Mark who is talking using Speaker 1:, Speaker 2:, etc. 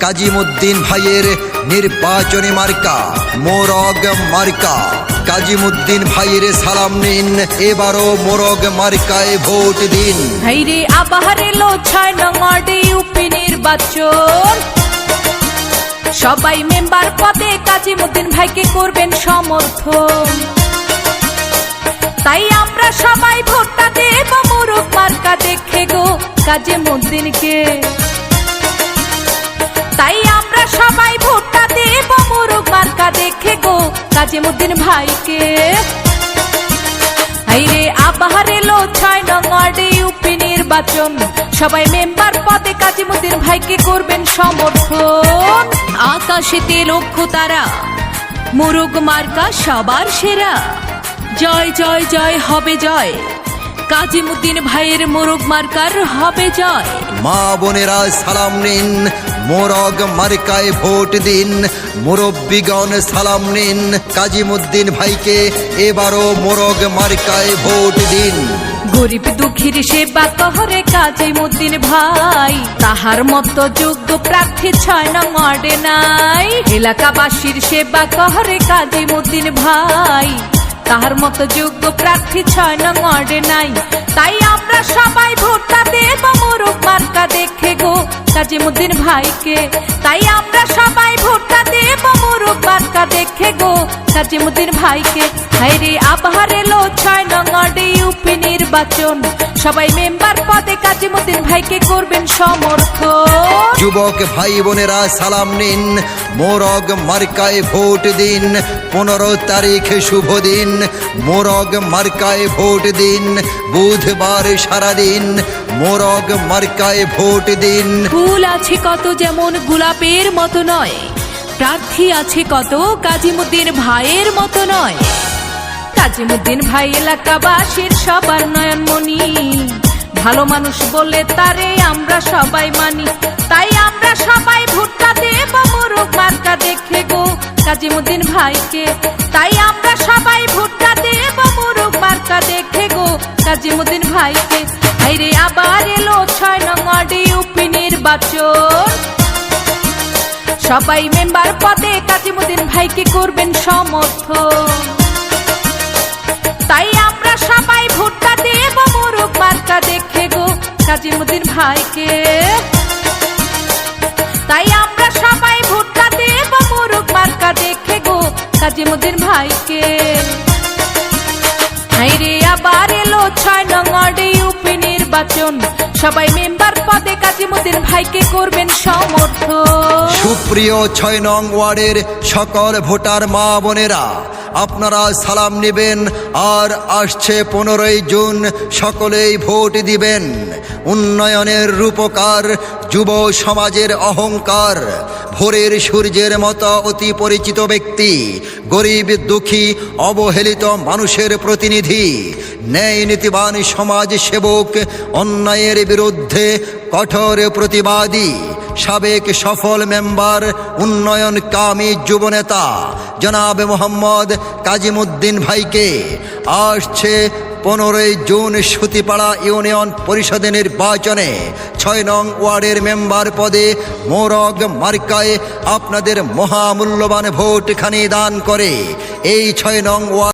Speaker 1: কাজিমুদ্দিন ভাইয়ের নির্বাচনী মার্কা মোরগ মার্কা। কাজিমুদ্দিন ভাইয়ের সালাম নিন, এবারও মোরগ মার্কায় ভোট দিন।
Speaker 2: ভাইরে আবার এলো ৬ নং ওয়ার্ডে ইউপি নির্বাচন। সবাই মেম্বার পদে কাজিমুদ্দিন ভাইকে করবেন সমর্থন। তাই আমরা সবাই ভোটটা দেব মোরগ মার্কা দেখে গো কাজিমুদ্দিনকে। তাই আমরা সবাই ভোটটা দেব মোরগ মার্কা দেখে গো কাজিমুদ্দিন ভাইকে। আইরে আবার এলো ৬ নং ওয়ার্ডে ইউপি নির্বাচন। সবাই মেম্বার পদে কাজিমুদ্দিন ভাইকে করবেন সমর্থন। আকাশেতে লক্ষ্য তারা, মোরগ মার্কা সবার সেরা। জয় জয় জয় হবে জয়, কাজিমুদ্দিন ভাইয়ের মোরগ মার্কার হবে জয়।
Speaker 1: মা বোনেরা সালাম নিন, মোরগ মার্কায় ভোট দিন। মুরব্বিগণ সালাম নিন, কাজিমুদ্দিন ভাইকে এবারও মোরগ মার্কায় ভোট দিন।
Speaker 2: গরিব দুঃখীর সেবা করে কাজিমুদ্দিন ভাই, তাহার মতো যোগ্য প্রার্থী ৬ নং ওয়ার্ডে নাই। এলাকাবাসীর সেবা করে কাজিমুদ্দিন ভাই, তাহার মতো যোগ্য প্রার্থী ৬ নং ওয়ার্ডে নাই। তাই আমরা সবাই ভোটটা দেব মোরগ মার্কা দেখে গো কাজিমুদ্দিন ভাইকে। তাই আমরা সবাই ভোটটা দেব মোরগ মার্কা দেখে গো কাজিমুদ্দিন ভাইকে। হায়রে আবার এলো ৬ নং ওয়ার্ডে ইউপি নির্বাচন। সবাই মেম্বার পদে কাজিমুদ্দিন ভাইকে করবেন সমর্থন।
Speaker 1: যুবক ভাই বোনেরা সালাম নিন, মোরগ মার্কায় ভোট দিন। ১৫ তারিখ শুভ দিন, মোরগ মার্কায় ভোট দিন। বুধবার সারাদিন মোরগ মার্কায় ভোট দিন।
Speaker 2: ফুল আছে কত যেমন গোলাপের মতো নয়, প্রার্থী আছে কত কাজিমুদ্দিন ভাইয়ের মতো নয়। কাজিমুদ্দিন ভাই এলাকাবাসীর সবার নয়নমণি, ভালো মানুষ বলে তারে আমরা সবাই মানি। তাই আমরা সবাই ভোটটা দেব মোরগ মার্কা দেখে গো কাজিমুদ্দিন ভাইকে। তাই আমরা সবাই ভোটটা দেব মোরগ মার্কা দেখে গো কাজিমুদ্দিন ভাইকে। আইরে আবার এলো ৬ নং ওয়ার্ডে ইউপি নির্বাচন। সবাই মেম্বার পদে কাজিমুদ্দিন ভাইকে করবেন সমর্থন। তাই আমরা সবাই ভোটটা দেব মোরগ মার্কা দেখে গো কাজিমুদ্দিন ভাইকে। তাই আমরা সবাই ভোটটা দেব মোরগ মার্কা দেখে গো কাজিমুদ্দিন ভাইকে। হায়রে আবার এলো ৬ নং ওয়ার্ডে ইউপি নির্বাচন। সবাই মেম্বার পদে কাজিমুদ্দিন ভাইকে করবেন সমর্থন।
Speaker 1: সুপ্রিয় ৬ নং ওয়ার্ডের সকল ভোটার মা বোনেরা, আপনারা সালাম নেবেন। আর আসছে ১৫ই জুন, সকলেই ভোট দিবেন। উন্নয়নের রূপকার, যুব সমাজের অহংকার, ভোরের সূর্যের মতো অতি পরিচিত ব্যক্তি, গরিব দুঃখী অবহেলিত মানুষের প্রতিনিধি, ন্যায় নীতিবান সমাজ সেবক, অন্যায়ের বিরুদ্ধে কঠোর প্রতিবাদী, সাবেক সফল মেম্বার, উন্নয়নকামী যুবনেতা জনাব মোহাম্মদ কাজিমুদ্দিন ভাইকে আসছে ১৫ই জুন সুতিপাড়া ইউনিয়ন পরিষদের নির্বাচনে ৬ নং ওয়ার্ডের মেম্বার পদে মোরগ মার্কায় আপনাদের মহামূল্যবান ভোটখানি দান করে এই ৬ নং ওয়ার্ড